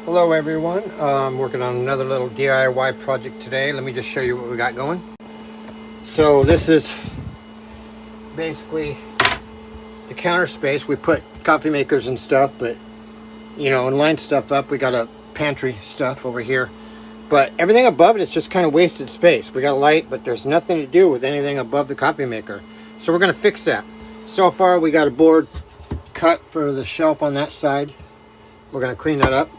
Hello everyone, I'm working on another little DIY project today. Let me just show you what we got going. So this is basically the counter space. We put coffee makers and stuff, but you know, and line stuff up. We got a pantry stuff over here, but everything above it is just kind of wasted space. We got a light, but there's nothing to do with anything above the coffee maker. So we're going to fix that. So far we got a board cut for the shelf on that side. We're going to clean that up.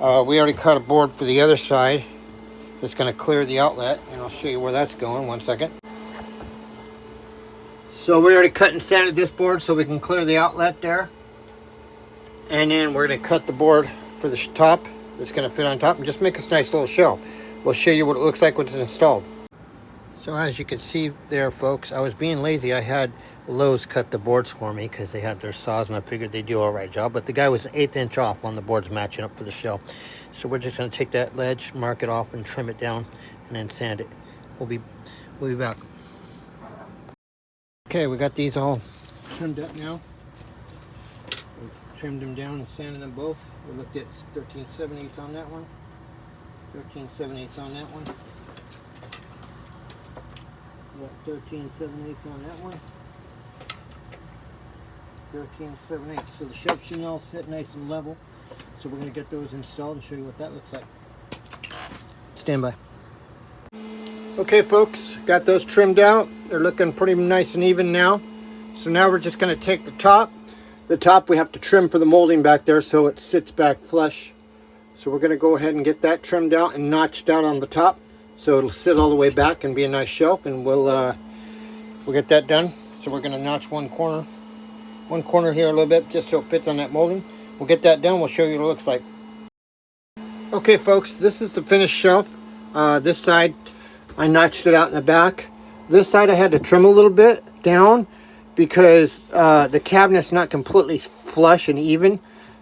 We already cut a board for the other side that's going to clear the outlet, and I'll show you where that's going. One second. So we already cut and sanded this board so we can clear the outlet there, and then we're going to cut the board for the top that's going to fit on top and just make us a nice little shelf. We'll show you what it looks like when it's installed. So as you can see there, folks, I was being lazy. I had Lowe's cut the boards for me because they had their saws, and I figured they'd do all right job. But the guy was an 1/8 inch off on the boards matching up for the shelf. So we're just going to take that ledge, mark it off, and trim it down, and then sand it. We'll be back. Okay, we got these all trimmed up now. We've trimmed them down and sanded them both. We looked at 13 7/8 on that one, 13 7/8 on that one. Got 13 7/8 on that one, 13 7/8. So the shelf should all sit nice and level. So we're going to get those installed and show you what that looks like. Stand by. Okay folks, got those trimmed out. They're looking pretty nice and even now. So now we're just going to take the top. The top we have to trim for the molding back there so it sits back flush. So we're going to go ahead and get that trimmed out and notched out on the top, so it'll sit all the way back and be a nice shelf, and we'll get that done. So we're going to notch one corner here a little bit just so it fits on that molding. We'll get that done. We'll show you what it looks like. Okay folks, this is the finished shelf. This side I notched it out in the back. This side I had to trim a little bit down because the cabinet's not completely flush and even,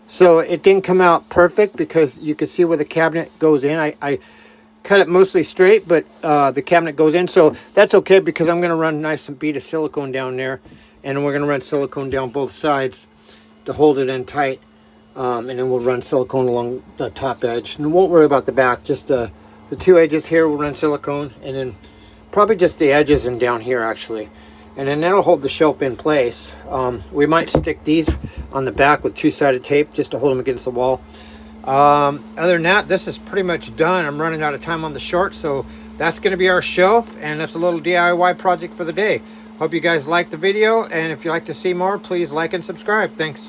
so it didn't come out perfect because you can see where the cabinet goes in. I cut it mostly straight, but the cabinet goes in, so that's okay because I'm going to run a nice bead of silicone down there, and we're going to run silicone down both sides to hold it in tight, and then we'll run silicone along the top edge, and won't worry about the back. Just the two edges here we'll run silicone, and then probably just the edges and down here actually, and then that'll hold the shelf in place. We might stick these on the back with two-sided tape just to hold them against the wall. Other than that, this is pretty much done. I'm running out of time on the short, so that's going to be our shelf, and that's a little DIY project for the day. Hope you guys liked the video, and if you'd like to see more, please like and subscribe. Thanks.